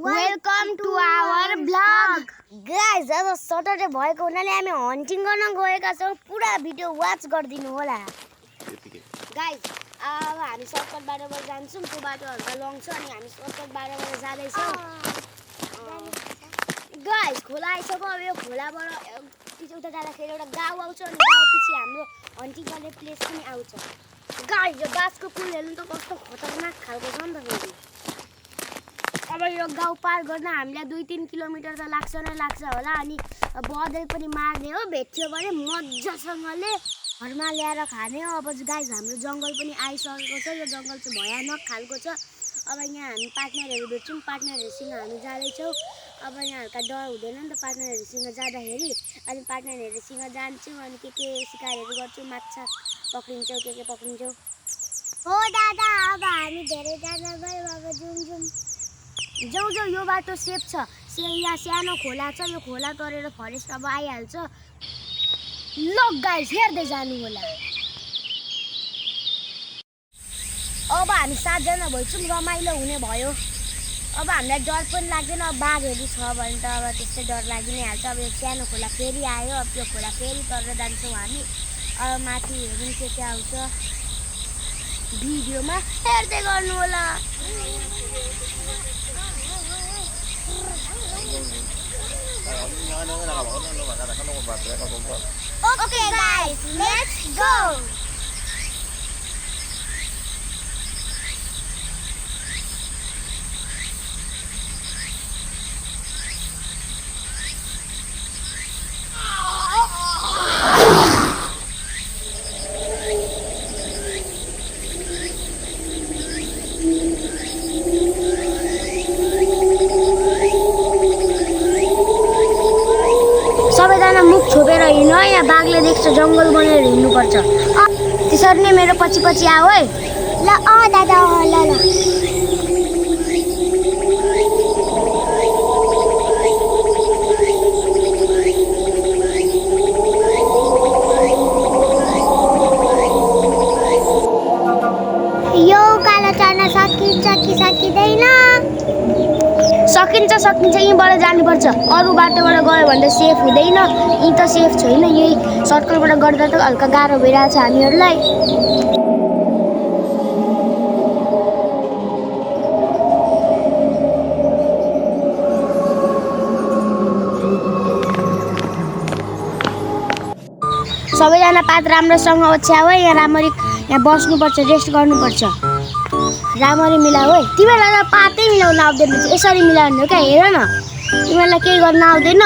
Welcome to our vlog. Guys, आज Saturday भएको हुनाले हामी हन्टिङ गर्न गएका छौं. पुरा भिडियो वाच गरिदिनु होला. Guys, अब हामी सर्टकट बाटोबाट जान्छौं. त्यो बाटो हल्का लङ छ अनि हामी सर्टकट बाटोबाट जाँदै छौं. Guys, खोला आइसक्यो. अब यो खोलाबाट उता जाँदाखेरि एउटा गाउँ आउँछ अनि गाउँपछि हाम्रो हन्टिङ गर्ने प्लेस पनि आउँछ. Guys, यो बाँसको पुल हेर्नु त कस्तो खतरनाक खालको छ नि त फेरि. अब यो गाउँ पार गर्न हामीलाई 2-3 किलोमिटर त लाग्छ नै लाग्छ होला अनि बदल पनि मार्ने हो भेट्यो भने मज्जासँगले घरमा ल्याएर खाने हो. अब गाइस हाम्रो जंगल पनि आइसकेको छ. यो जंगल चाहिँ भयानक खालको छ. अब यहाँ हामी पार्टनरहरु भेट्छौं. पार्टनरहरुसँग हामी जाँदै छौं. अब यहाँ हल्का डर हुँदैन नि त पार्टनरहरुसँग जाँदाखेरि. अनि पार्टनरहरुसँग जान्छौं अनि के शिकारहरु गर्छौं. माछा पक्रिन्छौं के पक्रिन्छौं. हो दादा अब हामी धेरै जना गयौं. अब जुम जाऊ यो बाटो सेफ छ. यहाँ सानो खोला छ. यो खोला तरेर फरेस्ट अब आइहाल्छ. ल गाइस हेर्दै जानु होला. अब हामी 7 जना भइछौं. रमाइलो हुने भयो. अब हामीलाई डर पनि लाग्दैन. अब बाघहरु छ भने त अब त्यस्तै डर लागि नै हाल्छ. अब यो सानो खोला फेरि आयो. अब यो खोला फेरि तरेर जान्छौं हामी. अब माथि हेरौँ के आउँछ. भिडियोमा हेर्दै गर्नु होला. Okay guys, let's go. सबैजना मुख छोपेर हिँड्नु है. यहाँ बाघले देख्छ जंगल बनेर हिँड्नुपर्छ. त्यसरी नै मेरो पछि आऊ है. ल दादा ल यो कालो चढ्न सकिन्छ कि सकिँदैन? सकिन्छ यहीँबाट जानुपर्छ. अरू बाटोबाट गयो भने त सेफ हुँदैन. यही त सेफ छैन. यही सर्कलबाट गर्दा त हल्का गाह्रो भइरहेछ हामीहरूलाई. सबैजना पात राम्रोसँग ओछ्याऊ है. यहाँ राम्ररी यहाँ बस्नुपर्छ. रेस्ट गर्नुपर्छ. राम्ररी मिलाऊ है. तिमीहरूलाई त पातै मिलाउन आउँदैन. यसरी मिलाउनु क्या. हेर न तिमीहरूलाई केही गर्न आउँदैन.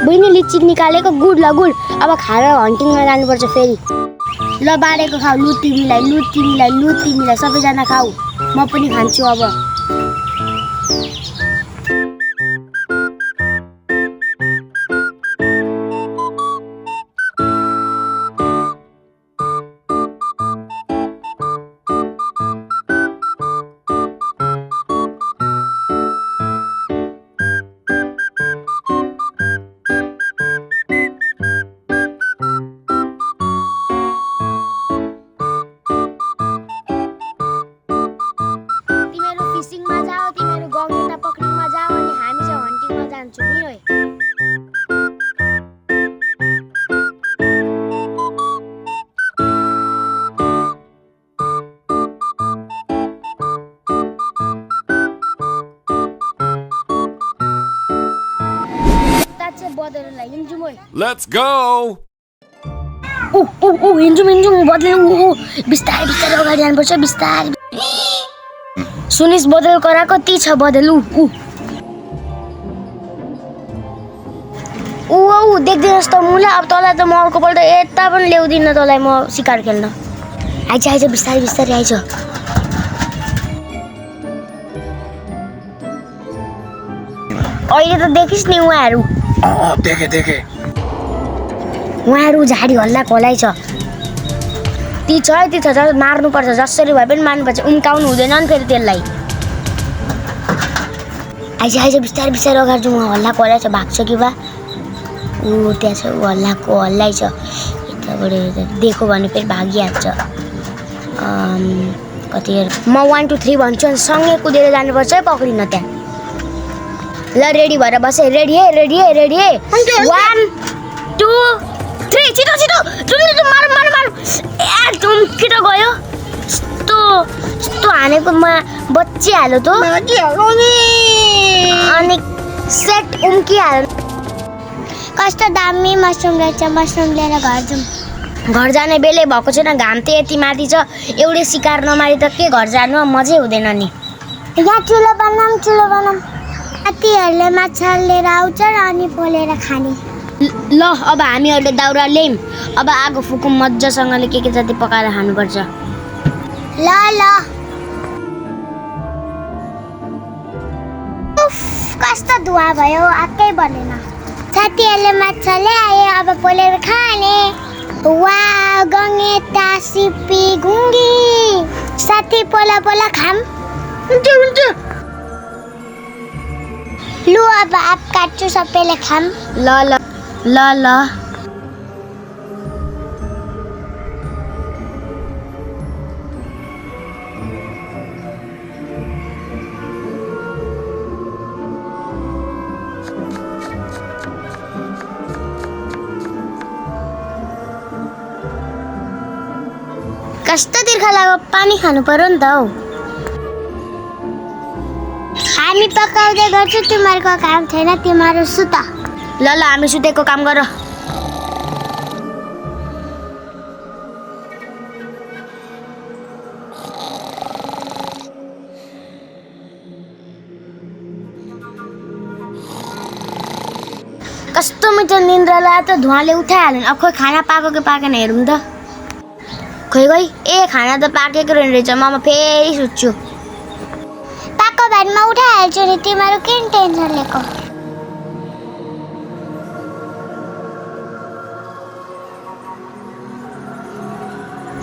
बहिनी लिची निकालेको गुड ल गुड. अब खाएर हन्टिङमा जानुपर्छ फेरि. ल बारेको खाऊ. लुट तिमीलाई सबैजना खाऊ. म पनि खान्छु अब. Let's go. हिँड्छौँ बदले. बिस्तारै अगाडि जानुपर्छ. बिस्तारै सुनिस बदल कराएको ती छ बदल. देख्दैनस् त मुला. अब तँलाई त म अर्कोपल्ट यता पनि ल्याउँदिनँ तँलाई म शिकार खेल्न. आइज बिस्तारै आइज. अहिले त देखिस् नि उहाँहरू. देखे उहाँहरू झाडी हल्ला खोलाइ छ. ती छ मार्नुपर्छ. जसरी भए पनि मार्नुपर्छ. उम्काउनु हुँदैन नि फेरि त्यसलाई. आइज बिस्तारै अगाडि जाउँ. हल्ला खोलाइ छ. भाग्छ कि बा. त्यहाँ छ हल्लाइ छ. यताबाट देखो भने फेरि भागिहाल्छ. कति म 1 2 3 भन्छु अनि सँगै कुदेर जानुपर्छ है पक्रिन. त्यहाँ ल रेडी भएर बसे रेडी है 1 2 3 छिटो मार एकदम छिटो गयो यस्तो हानेको बच्चिहाल्यो त अनि सेट उम्किहाल्यो कस्तो दामी मसरुम रहेछ मसरुम लिएर घर जाने बेलै भएको छैन घाम त यति माथि छ एउटै शिकार नमारी त के घर जानु मजै हुँदैन नि यहाँ चुलो बनाम साथीहरूले माछा लिएर आउँछ र अनि पोलेर खाने ल अब हामीहरूले दाउरा ल्यायौँ अब आगो फुकौँ मजासँगले के जति पकाएर खानुपर्छ ल कस्तो धुवा भयो आकै बनेन साथीहरूले माछा ल्याए अब पोलेर खाने वा गङ्गेटा सिपी गुङ्गी साथी पोला खाम हुन्छ लु अब आप काट्छु सबैले खाम ल कस्तो तिर्खा लाग्यो पानी खानु पर्यो नि त हौ हामी पकाउँदै गर्छु तिमीहरूको काम छैन तिमीहरू सुत ल हामी सुतेको काम गर कस्तो मिठो निन्द्रा लाग्यो त धुवाले उठाइहाल्यो अब खोइ खाना पाएको कि पाकेन हेरौँ त खोइ ए खाना त पाकेको रहेछ म फेरि सुत्छु पाको भातमा उठाइहाल्छु नि तिमीहरू किन टेन्सन लिएको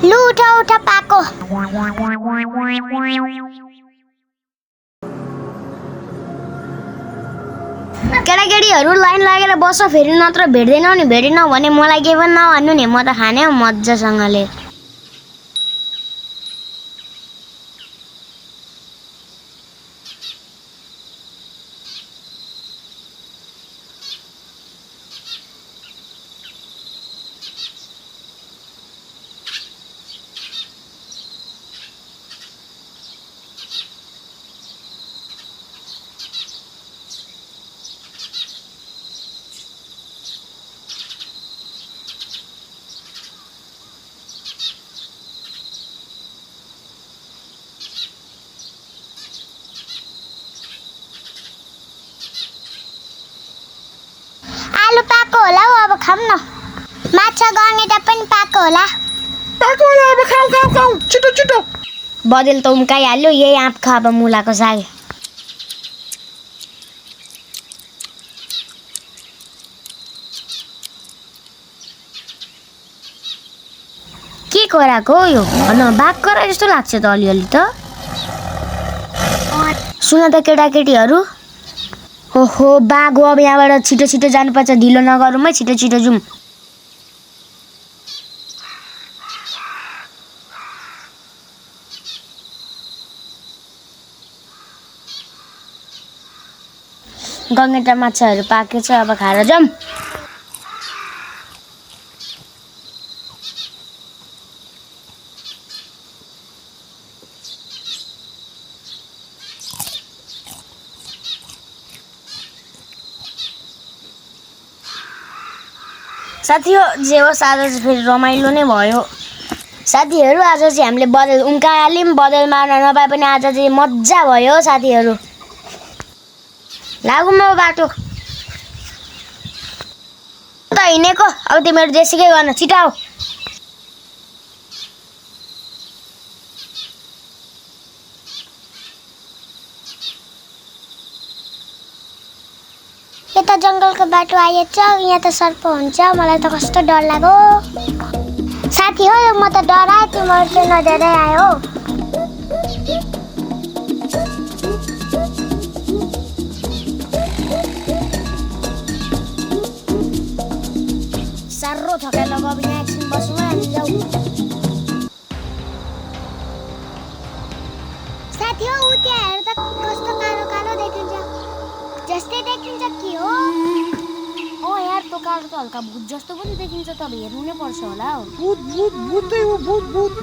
लु उठ पाको केटाकेटीहरू लाइन लागेर बस फेरि नत्र भेट्दैनौ नि भेटेनौ भने मलाई के पनि नभन्नु नि म त खाने हो मजासँगले आलु पाको होला हौ अब खाऊँ न माछा गङ्गेटा पनि पाको होला अब खाऊ छिटो बदेल त उम्काइहाल्यो यही आँप खा अब मुलाको साग के कराएको हो यो भन बाघ करा जस्तो लाग्छ त अलिअलि त सुन त केटाकेटीहरू ओहो बाघ हो अब यहाँबाट छिटो जानुपर्छ ढिलो नगरौँ है छिटो जाउँ गङ्गेटा माछाहरू पाकेछ अब खाएर जाउँ साथी हो जे होस् आज चाहिँ फेरि रमाइलो नै भयो साथीहरू आज चाहिँ हामीले बदल उम्काइहाल्यौँ बदल मार्न नपाए पनि आज चाहिँ मजा भयो साथीहरू लागौँ अब बाटो त हिँडेको अब तिमीहरू जेसुकै गर्न छिटो आऊ यता जङ्गलको बाटो आएछ यहाँ त सर्प हुन्छ मलाई त कस्तो डर लाग्यो साथी हो म त डराएँ तिमीहरू चाहिँ नडराइ आयो साह्रो थकाइ लाग्यो अब यहाँ एकछिन बसौँ है हामी जाउँ साथी हो उ त्यहाँ हेर त कस्तो कालो कालो देखिन्छ जस्तै देखिन्छ कि हो ओ यार त्यो कालो त हल्का भूत जस्तो पनि देखिन्छ त हेर्नु नै पर्छ होला हो भूत भूत भूतै हो भूत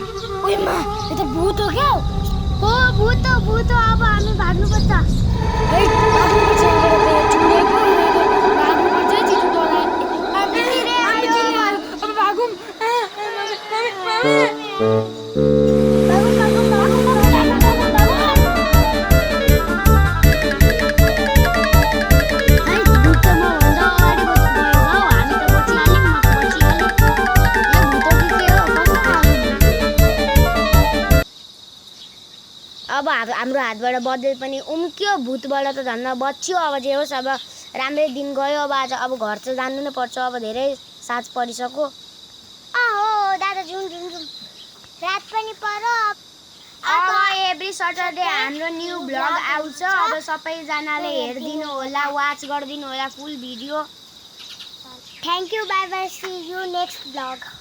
ओइ मा यो त भूत हो क्या हो भूत हो अब हामी भाग्नुपर्छ है भाग्नुपर्छ यहाँबाट त चुडे पो भाग्नुपर्छ चिजु डोला हामी रे आयो अब भागौँ अब हाम्रो हातबाट बज्दै पनि उम्क्यो भूतबाट त झन् बच्यो अब जे होस् अब राम्रै दिन गयो अब आज अब घर चाहिँ जानु नै पर्छ अब धेरै साँझ परिसक्यो हो दादा जुन रात पनि पर्यो अब एभ्री सटरडे हाम्रो न्यू भ्लग आउँछ अब सबैजनाले हेर्दिनु होला वाच गरिदिनु होला full video thank you bye bye see you next vlog